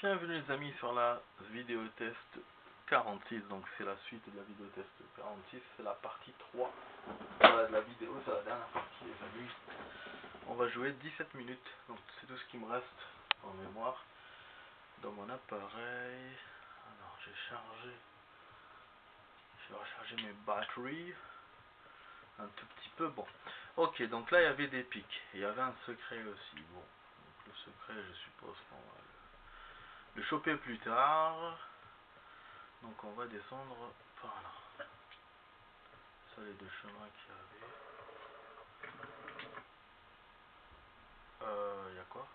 Bienvenue les amis sur la vidéo test 46, donc c'est la suite de la vidéo test 46, c'est la partie 3 de la vidéo, c'est la dernière partie les amis. On va jouer 17 minutes, donc c'est tout ce qui me reste en mémoire dans mon appareil. Alors j'ai rechargé mes batteries un tout petit peu, bon. Ok, donc là il y avait des pics, il y avait un secret aussi, bon. Donc le secret je suppose qu'on va le choper plus tard. Donc on va descendre par là. Ça les deux chemins qu'il y avait. Il y a quoi?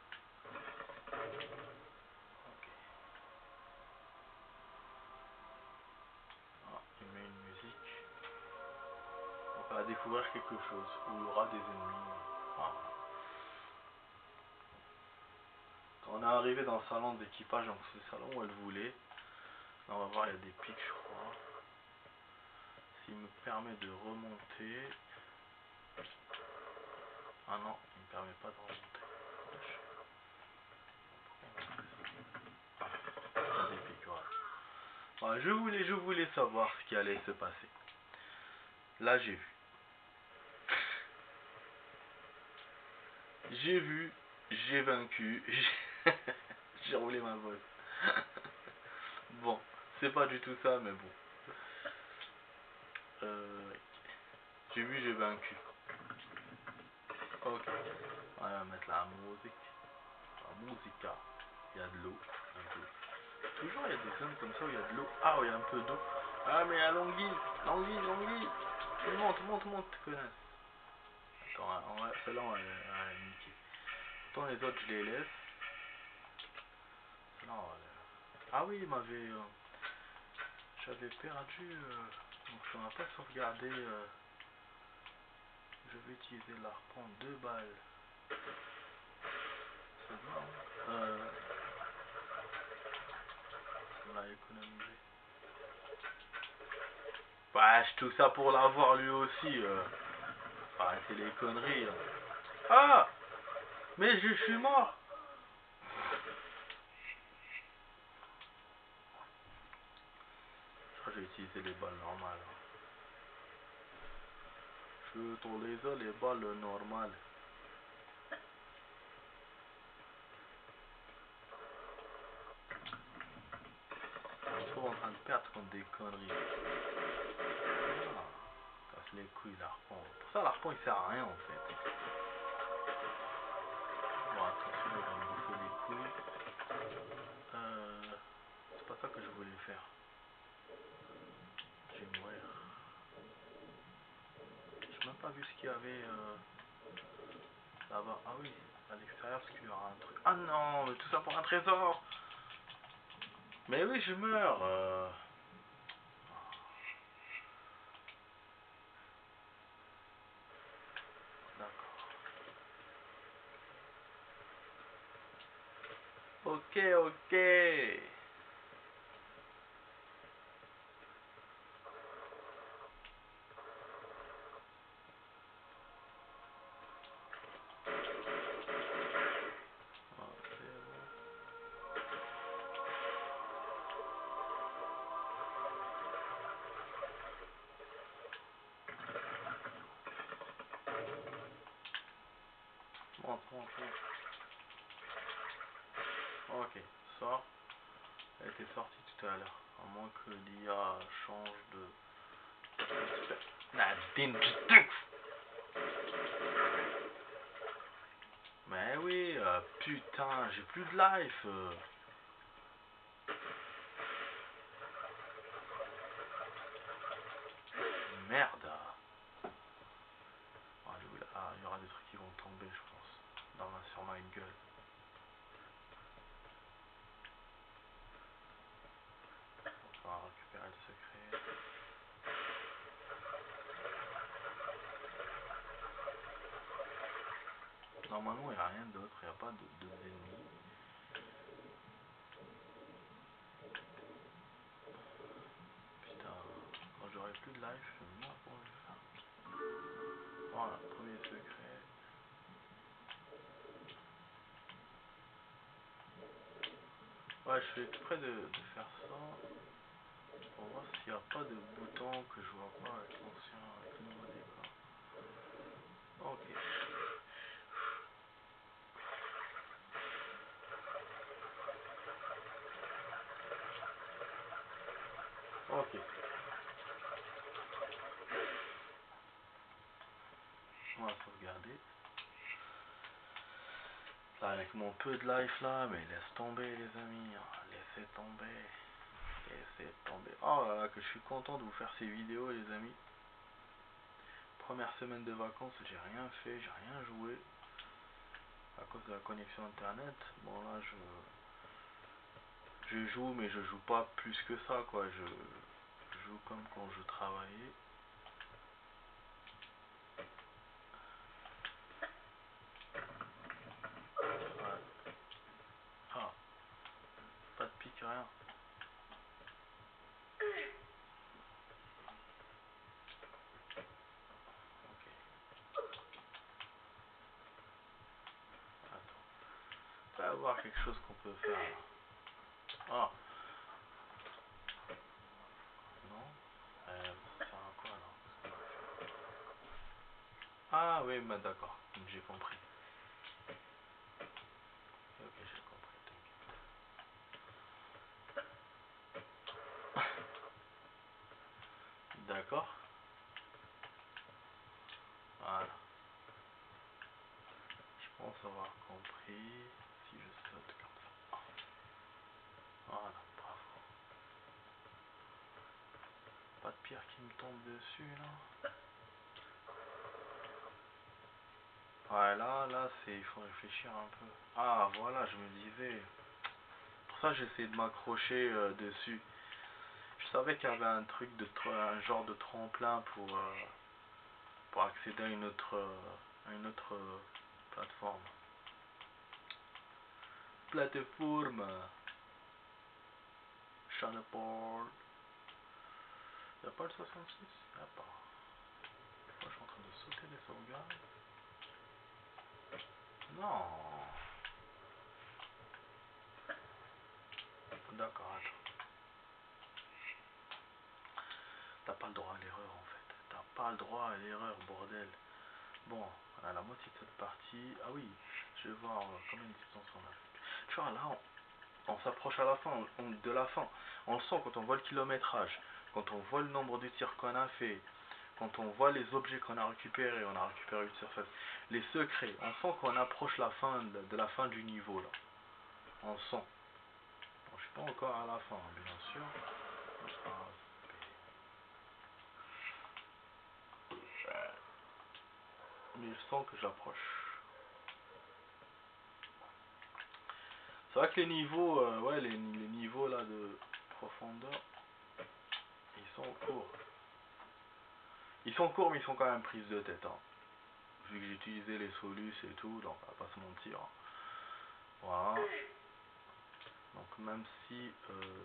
Ok. Ah, il met une musique. On va découvrir quelque chose où il y aura des ennemis. Ah. Quand on est arrivé dans le salon d'équipage, donc c'est le salon où elle voulait. Là, on va voir, il y a des pics je crois. S'il me permet de remonter. Ah non, il me permet pas de remonter. Des pics, voilà. Voilà, je voulais savoir ce qui allait se passer. Là j'ai vu. J'ai vu, j'ai vaincu, j'ai roulé ma bosse. Bon, c'est pas du tout ça, mais bon. J'ai vu, j'ai vaincu. Ok, on va mettre la musique. La musica. Il y a de l'eau, un peu. Toujours il y a des zones comme ça où il y a de l'eau. Ah, il y a un peu d'eau. Ah, mais il y a l'anguille. L'anguille. Monte, tu connais. Attends, celle-là, on va la niquer. Pourtant, les autres, je les laisse. Celle-là, on va la... Ah oui, il m'avait... J'avais perdu... donc, on n'a pas sauvegardé... Je vais utiliser l'arpent 2 balles. C'est bon. On l'a économisé. Wesh, tout ça pour l'avoir lui aussi. Arrêtez les conneries. Ah! Mais je suis mort! Je crois que j'ai utilisé les balles normales. Je utilise les balles normales. On se trouve en train de perdre contre des conneries. Ah, casse les couilles l'arpent. Pour ça l'arpent il sert à rien en fait. Bon, attends, celui-là va me bouffer les couilles. C'est pas ça que je voulais faire. Je vais mourir. J'ai même pas vu ce qu'il y avait là-bas. Ah oui, à l'extérieur, parce qu'il y aura un truc. Ah non, mais tout ça pour un trésor. Mais oui, je meurs. D'accord. Ok. Ah, c'est bon. Monte. Ok, sort. Elle était sortie tout à l'heure. À moins que l'IA change de... Nadine, mais oui, putain, j'ai plus de life. Merde. Ah, il y aura des trucs qui vont tomber, je pense. Sur ma gueule. Donc on va récupérer le secret. Normalement, il n'y a rien d'autre. Il n'y a pas d'autres ennemis. Putain, quand j'aurai plus de life, je vais mort pour le faire. Voilà, premier secret. Ouais, Ouais, je fais exprès de faire ça pour voir s'il n'y a pas de bouton que je vois pas avec l'ancien, avec le nouveau décor. Ok. Ok. On va sauvegarder. Là, avec mon peu de life là, mais laisse tomber les amis. Laissez tomber. Laissez tomber. Oh là là, que je suis content de vous faire ces vidéos les amis. Première semaine de vacances, j'ai rien fait, j'ai rien joué. À cause de la connexion internet. Bon là je joue mais je joue pas plus que ça quoi. Je joue comme quand je travaillais. Ouais. Ah, pas de pique, rien. Ok. Attends. Il va y avoir quelque chose qu'on peut faire là. Ah, non. Ça sert à quoi là? Ah oui, bah d'accord, j'ai compris. Ok, j'ai compris, t'inquiète. D'accord. Voilà. Je pense avoir compris. Si je saute comme ça. Voilà, bravo. Pas de pierre qui me tombe dessus là. Ouais, là, il faut réfléchir un peu. Ah, voilà, je me disais. Pour ça, j'essayais de m'accrocher dessus. Je savais qu'il y avait un truc un genre de tremplin pour accéder à une autre plateforme. Plateforme. Channelboard. Y'a pas le 66? Y'a pas. Moi, je suis en train de sauter les sauvegardes. Non. D'accord, attends. T'as pas le droit à l'erreur en fait. T'as pas le droit à l'erreur, bordel. Bon, à la moitié de cette partie. Ah oui, je vais voir combien de distance on a. Tu vois, là, on s'approche à la fin, de la fin. On le sent quand on voit le kilométrage, quand on voit le nombre de tirs qu'on a fait, quand on voit les objets qu'on a récupérés, on a récupéré une surface, les secrets, on sent qu'on approche la fin de la fin du niveau là. On le sent. Bon, je suis pas encore à la fin, bien sûr. Mais je sens que j'approche. C'est vrai que les niveaux, ouais, les niveaux là de profondeur, ils sont courts. Ils sont courts, mais ils sont quand même prises de tête. Hein. Vu que j'ai utilisé les solus et tout, donc on va pas se mentir. Voilà. Donc même si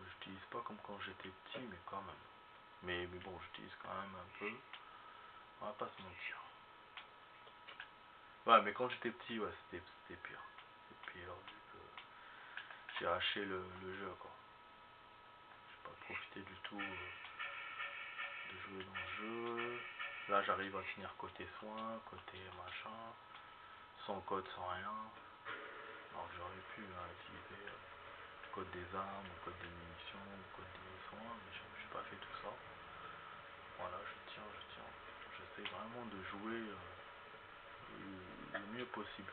j'utilise pas comme quand j'étais petit, mais quand même. Mais bon, j'utilise quand même un peu. On va pas se mentir. Ouais, mais quand j'étais petit, ouais, c'était pire. C'était pire, vu que j'ai haché le jeu, quoi. J'ai pas profité du tout de jouer dans le jeu. Là, j'arrive à finir côté soins, côté machin, sans code, sans rien. Alors que j'aurais pu utiliser code des armes, ou code des munitions, ou code des soins, mais j'ai pas fait tout ça. Voilà, je tiens. J'essaie vraiment de jouer le mieux possible.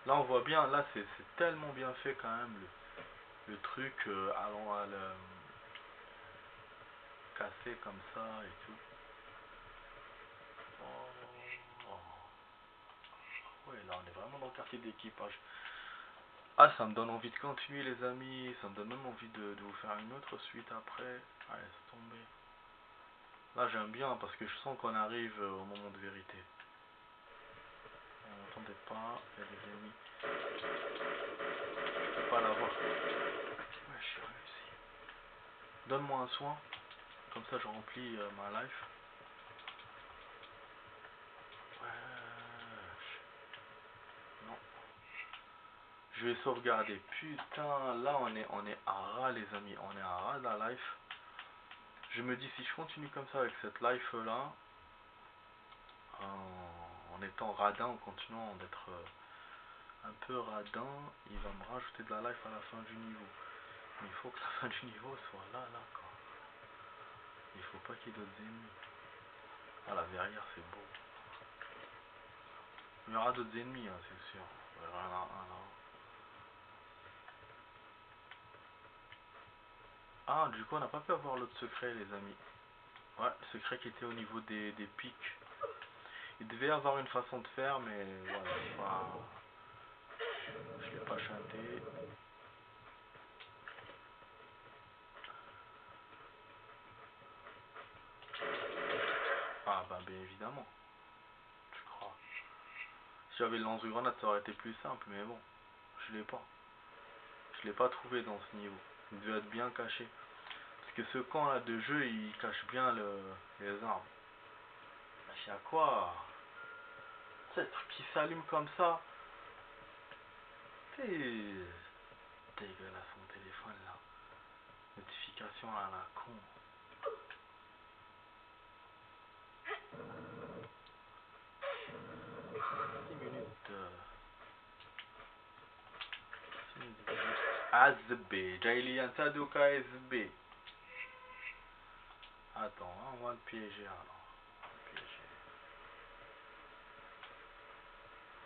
Là, on voit bien, là, c'est tellement bien fait quand même, le truc allant à le casser comme ça et tout. Oh. Ouais, là, on est vraiment dans le quartier d'équipage. Ah, ça me donne envie de continuer, les amis. Ça me donne même envie de vous faire une autre suite après. Allez, c'est tombé. Là, j'aime bien parce que je sens qu'on arrive au moment de vérité. N'entendez pas, il y a des ennemis. Je peux pas l'avoir. Ouais, j'ai réussi. Donne-moi un soin. Comme ça, je remplis ma life. Ouais. Non. Je vais sauvegarder. Putain, là on est à ras les amis. On est à ras de la life. Je me dis si je continue comme ça avec cette life là, en étant radin, en continuant d'être un peu radin, il va me rajouter de la life à la fin du niveau. Mais il faut que la fin du niveau soit là quoi. Il faut pas qu'il y ait d'autres ennemis. Ah la verrière c'est beau. Il y aura d'autres ennemis hein, c'est sûr. Il y en a un là. Ah, du coup, on n'a pas pu avoir l'autre secret, les amis. Ouais, le secret qui était au niveau des pics. Il devait y avoir une façon de faire, mais voilà, je l'ai pas chanté. Ah, bah, bien évidemment, je crois. Si j'avais le lance-grenade, ça aurait été plus simple, mais bon, je l'ai pas. Je l'ai pas trouvé dans ce niveau. Il devait être bien caché. Parce que ce camp là de jeu, il cache bien les armes. Il y a quoi? C'est le truc qui s'allume comme ça. C'est dégueulasse mon téléphone là. Notification à la con. 6 minutes. AZB. Jailian Saduka SB. Attends, hein, on va le piéger alors.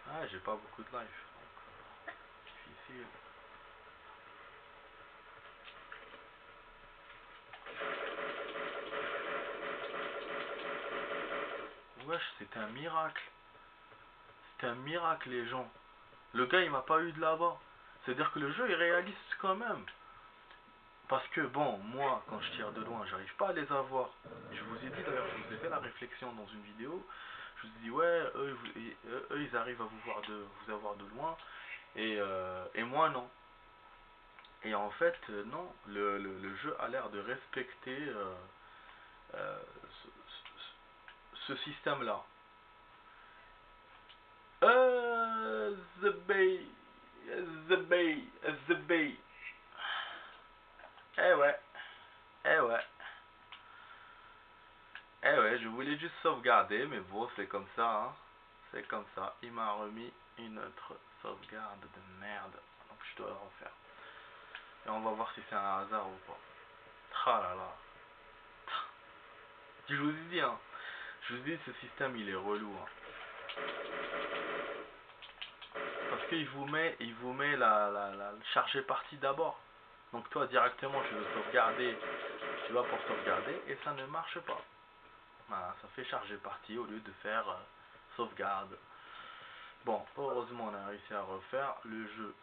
Ah, j'ai pas beaucoup de life. Donc, difficile. Wesh, c'était un miracle. C'était un miracle, les gens. Le gars, il m'a pas eu de là-bas. C'est-à-dire que le jeu est réaliste quand même. Parce que, bon, moi, quand je tire de loin, j'arrive pas à les avoir. Je vous ai dit, d'ailleurs, je vous ai fait la réflexion dans une vidéo. Je vous ai dit, ouais, eux ils arrivent à vous avoir de loin. Et moi, non. Et en fait, non, le jeu a l'air de respecter euh, ce système-là. The Bay, The Bay, The Bay. Eh ouais, eh ouais, eh ouais, je voulais juste sauvegarder, mais bon, c'est comme ça, hein. C'est comme ça. Il m'a remis une autre sauvegarde de merde. Donc je dois le refaire. Et on va voir si c'est un hasard ou pas. Ah là là. Je vous ai dit, hein. Je vous dis, ce système, il est relou, hein. Parce qu'il vous met la chargée partie d'abord. Donc toi, directement, tu veux sauvegarder. Tu vas pour sauvegarder et ça ne marche pas. Voilà, ça fait charger partie au lieu de faire sauvegarde. Bon, heureusement, on a réussi à refaire le jeu.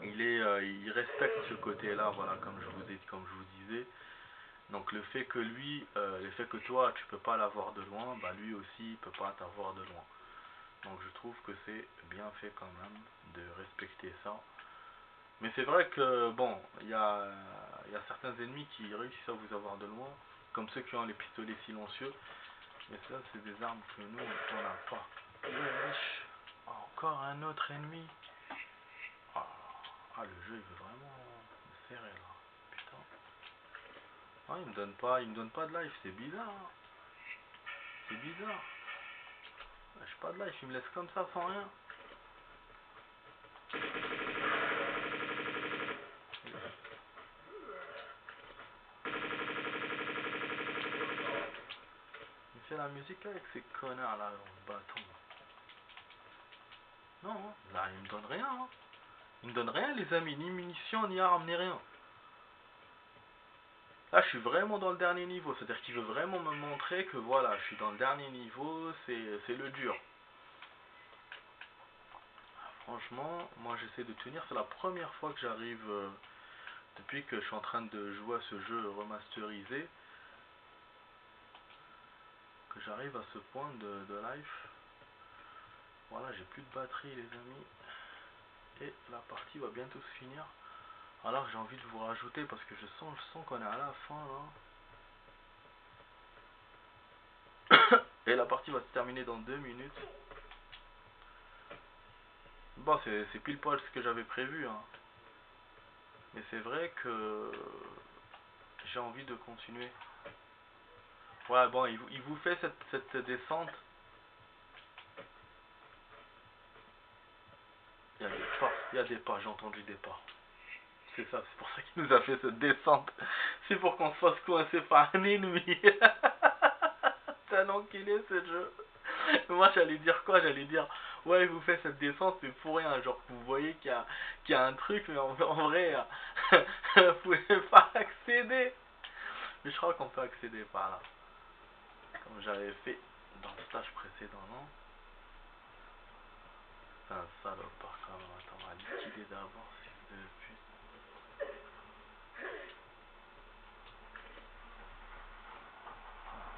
Il respecte ce côté-là, voilà, comme je vous disais. Donc le fait que le fait que toi, tu peux pas l'avoir de loin, bah lui aussi, il peut pas t'avoir de loin. Donc je trouve que c'est bien fait quand même de respecter ça. Mais c'est vrai que bon, il y a certains ennemis qui réussissent à vous avoir de loin, comme ceux qui ont les pistolets silencieux. Mais ça, c'est des armes que nous, on n'a pas. Wesh, encore un autre ennemi. Ah, le jeu il veut vraiment me serrer là. Putain. Ah, il me donne pas de life, c'est bizarre. Hein. C'est bizarre. J'ai pas de life, il me laisse comme ça sans rien. Il fait la musique avec ces connards là en bâton. Non, hein. Là il me donne rien. Hein. Il me donne rien les amis, ni munitions, ni armes, ni rien. Là je suis vraiment dans le dernier niveau, c'est-à-dire qu'il veut vraiment me montrer que voilà, je suis dans le dernier niveau, c'est le dur. Franchement, moi j'essaie de tenir, c'est la première fois que j'arrive, depuis que je suis en train de jouer à ce jeu remasterisé, que j'arrive à ce point de life. Voilà, j'ai plus de batterie les amis. Et la partie va bientôt se finir. Alors j'ai envie de vous rajouter parce que je sens qu'on est à la fin là. Et la partie va se terminer dans 2 minutes. Bon, c'est pile poil ce que j'avais prévu, hein. Mais c'est vrai que j'ai envie de continuer. Ouais, bon, il vous fait cette descente. Il y a des pas, il y a des pas, j'ai entendu des pas. C'est ça, c'est pour ça qu'il nous a fait cette descente. C'est pour qu'on se fasse coincer par un ennemi. C'est un enculé ce jeu. Moi j'allais dire quoi? J'allais dire ouais, il vous fait cette descente mais pour rien, genre que vous voyez qu'il y a un truc mais en vrai vous pouvez pas accéder. Mais je crois qu'on peut accéder par là. Comme j'avais fait dans le stage précédent, non? C'est un salopard quand même. Attends, on va liquider d'abord, fils de pute.